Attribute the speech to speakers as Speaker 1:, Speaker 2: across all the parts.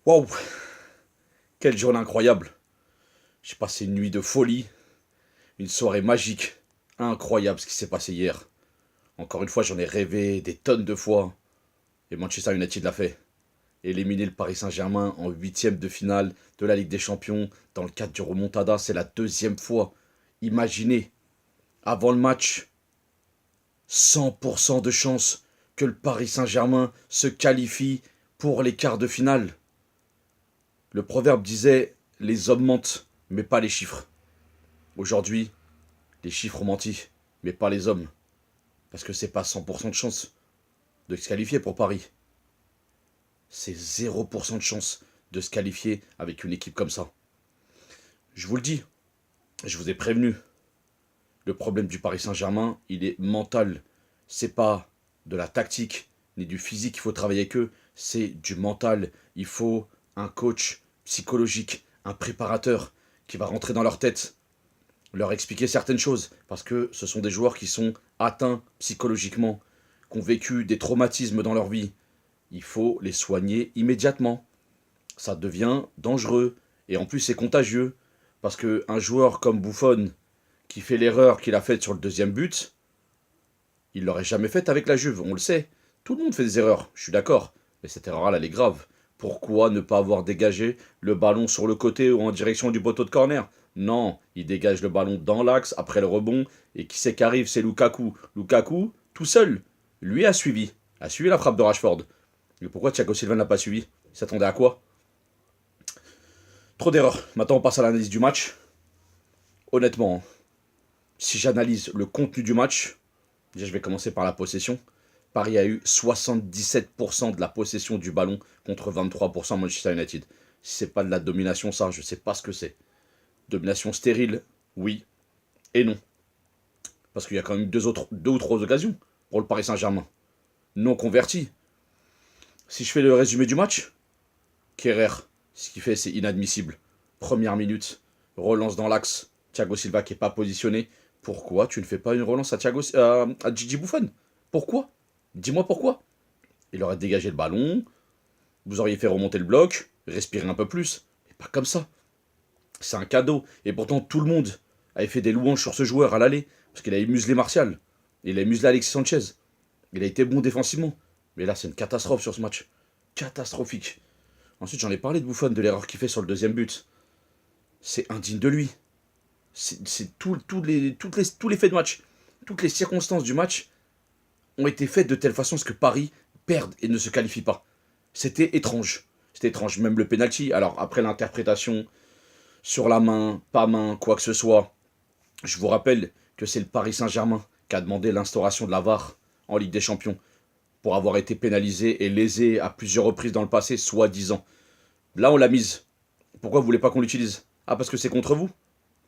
Speaker 1: Waouh, quelle journée incroyable. J'ai passé une nuit de folie, une soirée magique. Incroyable ce qui s'est passé hier. Encore une fois, j'en ai rêvé des tonnes de fois. Et Manchester United l'a fait. Éliminer le Paris Saint-Germain en huitième de finale de la Ligue des Champions dans le cadre du remontada, c'est la deuxième fois. Imaginez, avant le match, 100% de chance que le Paris Saint-Germain se qualifie pour les quarts de finale. Le proverbe disait les hommes mentent, mais pas les chiffres. Aujourd'hui, les chiffres ont menti, mais pas les hommes. Parce que c'est pas 100% de chance de se qualifier pour Paris. C'est 0% de chance de se qualifier avec une équipe comme ça. Je vous le dis, je vous ai prévenu. Le problème du Paris Saint-Germain, il est mental. C'est pas de la tactique ni du physique qu'il faut travailler avec eux, c'est du mental. Il faut un coach psychologique, un préparateur qui va rentrer dans leur tête, leur expliquer certaines choses, parce que ce sont des joueurs qui sont atteints psychologiquement, qui ont vécu des traumatismes dans leur vie. Il faut les soigner immédiatement. Ça devient dangereux, et en plus c'est contagieux, parce qu'un joueur comme Buffon, qui fait l'erreur qu'il a faite sur le deuxième but, il l'aurait jamais faite avec la Juve, on le sait. Tout le monde fait des erreurs, je suis d'accord, mais cette erreur-là, elle est grave. Pourquoi ne pas avoir dégagé le ballon sur le côté ou en direction du poteau de corner? Non, il dégage le ballon dans l'axe après le rebond, et qui c'est qui arrive? C'est Lukaku. Lukaku, tout seul, lui a suivi la frappe de Rashford. Mais pourquoi Thiago Silva ne l'a pas suivi? Il s'attendait à quoi? Trop d'erreurs. Maintenant, on passe à l'analyse du match. Honnêtement, si j'analyse le contenu du match, déjà je vais commencer par la possession. Paris a eu 77% de la possession du ballon contre 23% Manchester United. Si c'est pas de la domination, ça, je sais pas ce que c'est. Domination stérile, oui et non. Parce qu'il y a quand même deux ou trois occasions pour le Paris Saint-Germain. Non converti. Si je fais le résumé du match, Kerrer, ce qu'il fait, c'est inadmissible. Première minute, relance dans l'axe. Thiago Silva qui n'est pas positionné. Pourquoi tu ne fais pas une relance à Gigi Buffon? Pourquoi? Dis-moi pourquoi. Il aurait dégagé le ballon, vous auriez fait remonter le bloc, respirer un peu plus. Mais pas comme ça. C'est un cadeau. Et pourtant, tout le monde avait fait des louanges sur ce joueur à l'aller. Parce qu'il avait muselé Martial. Il a muselé Alexis Sanchez. Il a été bon défensivement. Mais là, c'est une catastrophe sur ce match. Catastrophique. Ensuite, j'en ai parlé de Buffon, de l'erreur qu'il fait sur le deuxième but. C'est indigne de lui. C'est tous les faits de match. Toutes les circonstances du match ont été faites de telle façon à ce que Paris perde et ne se qualifie pas. C'était étrange. C'était étrange. Même le penalty. Alors, après l'interprétation sur la main, pas main, quoi que ce soit, je vous rappelle que c'est le Paris Saint-Germain qui a demandé l'instauration de la VAR en Ligue des Champions pour avoir été pénalisé et lésé à plusieurs reprises dans le passé, soi-disant. Là, on l'a mise. Pourquoi vous voulez pas qu'on l'utilise? Ah, parce que c'est contre vous.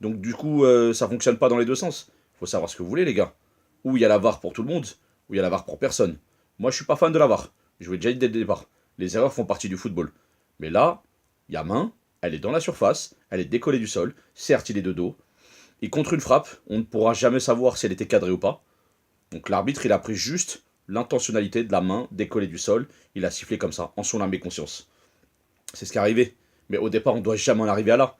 Speaker 1: Donc du coup, ça fonctionne pas dans les deux sens. Faut savoir ce que vous voulez, les gars. Ou il y a la VAR pour tout le monde, ou il y a la VAR pour personne. Moi, je suis pas fan de la VAR. Je vous l'ai déjà dit dès le départ. Les erreurs font partie du football. Mais là, il y a main, elle est dans la surface, elle est décollée du sol. Certes, il est de dos. Et contre une frappe, on ne pourra jamais savoir si elle était cadrée ou pas. Donc l'arbitre, il a pris juste l'intentionnalité de la main décollée du sol. Il a sifflé comme ça, en son âme et conscience. C'est ce qui est arrivé. Mais au départ, on ne doit jamais en arriver à là.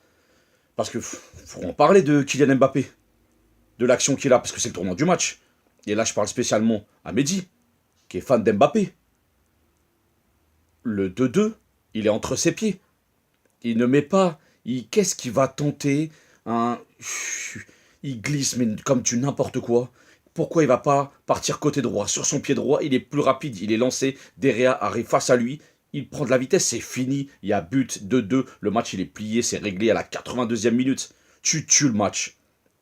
Speaker 1: Parce que faut en parler de Kylian Mbappé, de l'action qu'il a, parce que c'est le tournant du match. Et là, je parle spécialement à Mehdi, qui est fan d'Mbappé. Le 2-2, il est entre ses pieds. Il ne met pas. Qu'est-ce qu'il va tenter? un, Il glisse, mais comme du n'importe quoi. Pourquoi il va pas partir côté droit? Sur son pied droit, il est plus rapide, il est lancé. Derrière arrive face à lui. Il prend de la vitesse, c'est fini. Il y a but 2-2. Le match, il est plié, c'est réglé à la 82e minute. Tu tues le match.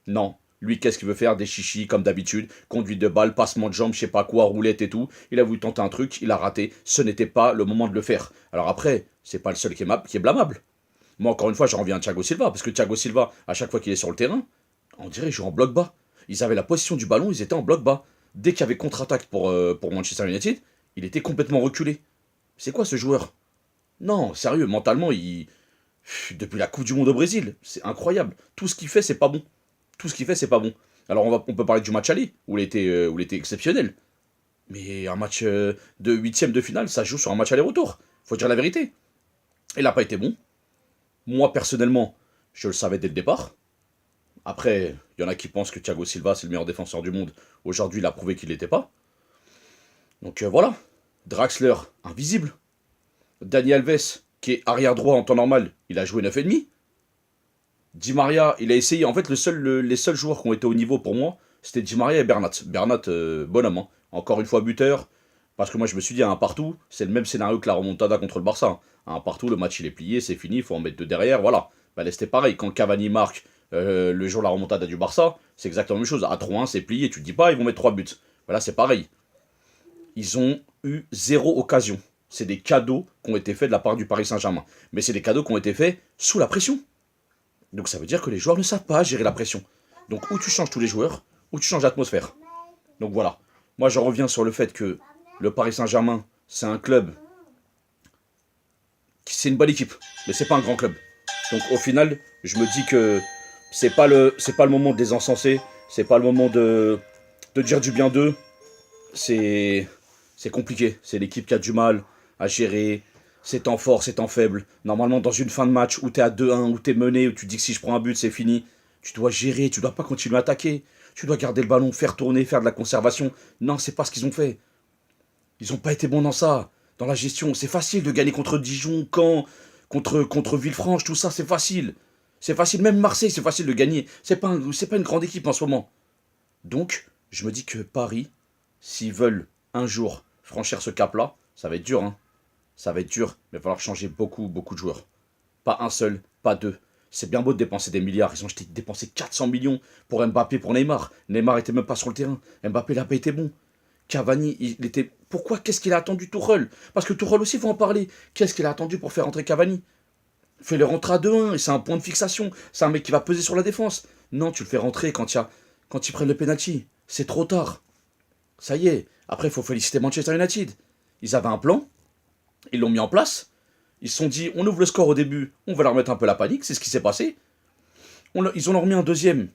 Speaker 1: Non. Lui, qu'est-ce qu'il veut faire? Des chichis, comme d'habitude. Conduite de balle, passement de jambes, je sais pas quoi, roulette et tout. Il a voulu tenter un truc, il a raté. Ce n'était pas le moment de le faire. Alors après, c'est pas le seul qui est blâmable. Moi, encore une fois, j'en reviens à Thiago Silva, parce que Thiago Silva, à chaque fois qu'il est sur le terrain, on dirait qu'il joue en bloc bas. Ils avaient la position du ballon, ils étaient en bloc bas. Dès qu'il y avait contre-attaque pour Manchester United, il était complètement reculé. C'est quoi ce joueur? Non, sérieux, mentalement, depuis la Coupe du Monde au Brésil, c'est incroyable. Tout ce qu'il fait, c'est pas bon. Tout ce qu'il fait, c'est pas bon. Alors on peut parler du match aller, où il était exceptionnel. Mais un match de huitième de finale, ça joue sur un match aller-retour. Faut dire la vérité. Il n'a pas été bon. Moi, personnellement, je le savais dès le départ. Après, il y en a qui pensent que Thiago Silva, c'est le meilleur défenseur du monde. Aujourd'hui, il a prouvé qu'il l'était pas. Donc voilà. Draxler, invisible. Dani Alves, qui est arrière droit en temps normal, il a joué 9,5. Di Maria, il a essayé. En fait, les seuls joueurs qui ont été au niveau pour moi, c'était Di Maria et Bernat. Bernat, bonhomme, hein. Encore une fois buteur. Parce que moi, je me suis dit, à un partout, c'est le même scénario que la remontada contre le Barça, hein. À un partout, le match il est plié, c'est fini, il faut en mettre deux derrière, voilà. Bah, là, c'était pareil. Quand Cavani marque le jour de la remontada du Barça, c'est exactement la même chose. À 3-1, c'est plié, tu te dis pas, ils vont mettre 3 buts. Voilà, c'est pareil. Ils ont eu zéro occasion. C'est des cadeaux qui ont été faits de la part du Paris Saint-Germain. Mais c'est des cadeaux qui ont été faits sous la pression. Donc ça veut dire que les joueurs ne savent pas gérer la pression. Donc ou tu changes tous les joueurs, ou tu changes l'atmosphère. Donc voilà. Moi je reviens sur le fait que le Paris Saint-Germain, c'est un club, c'est une bonne équipe, mais c'est pas un grand club. Donc au final, je me dis que c'est pas le moment de les encenser, c'est pas le moment de dire du bien d'eux. C'est c'est compliqué. C'est l'équipe qui a du mal à gérer ses temps forts, ses temps faibles. Normalement, dans une fin de match où t'es à 2-1, où t'es mené, où tu dis que si je prends un but, c'est fini, tu dois gérer, tu dois pas continuer à attaquer. Tu dois garder le ballon, faire tourner, faire de la conservation. Non, c'est pas ce qu'ils ont fait. Ils ont pas été bons dans ça. Dans la gestion, c'est facile de gagner contre Dijon, Caen, contre Villefranche, tout ça, c'est facile. C'est facile, même Marseille, c'est facile de gagner. C'est pas une grande équipe en ce moment. Donc, je me dis que Paris, s'ils veulent un jour franchir ce cap-là, ça va être dur, hein. Ça va être dur, mais il va falloir changer beaucoup, beaucoup de joueurs. Pas un seul, pas deux. C'est bien beau de dépenser des milliards. Ils ont dépensé 400 millions pour Mbappé, pour Neymar. Neymar était même pas sur le terrain. Mbappé n'a pas été bon. Cavani, il était. Pourquoi? Qu'est-ce qu'il a attendu Tourelle? Parce que Tourelle aussi, il faut en parler. Qu'est-ce qu'il a attendu pour faire rentrer Cavani? Fais-le rentrer à 2-1, et c'est un point de fixation. C'est un mec qui va peser sur la défense. Non, tu le fais rentrer quand ils prennent le penalty. C'est trop tard. Ça y est. Après, il faut féliciter Manchester United. Ils avaient un plan, ils l'ont mis en place. Ils se sont dit, on ouvre le score au début, on va leur mettre un peu la panique, c'est ce qui s'est passé. Ils ont leur mis un deuxième,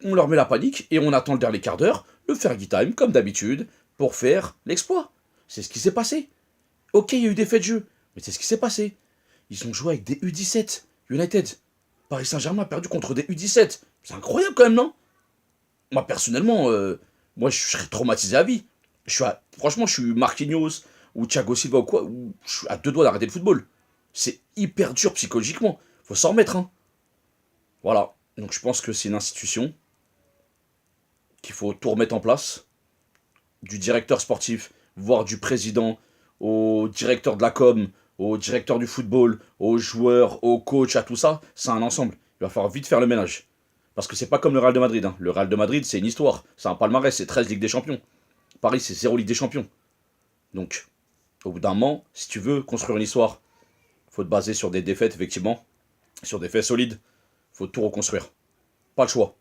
Speaker 1: on leur met la panique, et on attend le dernier quart d'heure, le Fergie Time, comme d'habitude, pour faire l'exploit. C'est ce qui s'est passé. Ok, il y a eu des faits de jeu, mais c'est ce qui s'est passé. Ils ont joué avec des U17, United. Paris Saint-Germain a perdu contre des U17. C'est incroyable quand même, non? Moi, personnellement, moi, je serais traumatisé à vie. Franchement, je suis Marquinhos ou Thiago Silva ou quoi, je suis à deux doigts d'arrêter le football. C'est hyper dur psychologiquement. Faut s'en remettre, hein. Voilà. Donc je pense que c'est une institution qu'il faut tout remettre en place. Du directeur sportif, voire du président, au directeur de la com, au directeur du football, aux joueurs, aux coachs, à tout ça, c'est un ensemble. Il va falloir vite faire le ménage. Parce que c'est pas comme le Real de Madrid, hein. Le Real de Madrid, c'est une histoire. C'est un palmarès, c'est 13 Ligues des Champions. Paris, c'est 0 Ligue des Champions. Donc, au bout d'un moment, si tu veux construire une histoire, faut te baser sur des défaites, effectivement, sur des faits solides. Faut tout reconstruire. Pas le choix.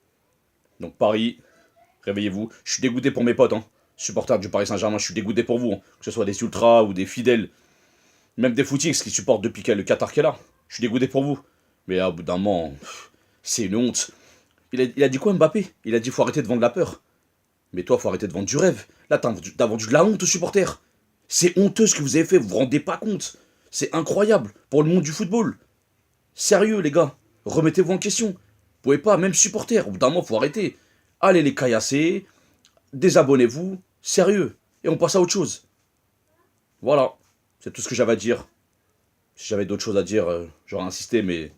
Speaker 1: Donc Paris, réveillez-vous. Je suis dégoûté pour mes potes, hein. Supporters du Paris Saint-Germain, je suis dégoûté pour vous, hein. Que ce soit des ultras ou des fidèles, même des footix qui supportent depuis le Qatar qu'est là. Je suis dégoûté pour vous. Mais au bout d'un moment, c'est une honte. Il a dit quoi Mbappé? Il a dit faut arrêter de vendre la peur. Mais toi, faut arrêter de vendre du rêve. Là, t'as vendu de la honte aux supporters. C'est honteux ce que vous avez fait, vous vous rendez pas compte. C'est incroyable pour le monde du football. Sérieux, les gars, remettez-vous en question. Vous pouvez pas, même supporter, au bout d'un moment, faut arrêter. Allez les caillasser, désabonnez-vous, sérieux, et on passe à autre chose. Voilà, c'est tout ce que j'avais à dire. Si j'avais d'autres choses à dire, j'aurais insisté, mais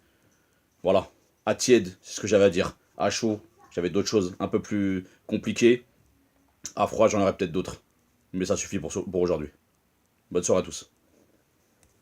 Speaker 1: voilà. À tiède, c'est ce que j'avais à dire. À chaud, j'avais d'autres choses un peu plus compliquées. À froid, j'en aurais peut-être d'autres. Mais ça suffit pour aujourd'hui. Bonne soirée à tous.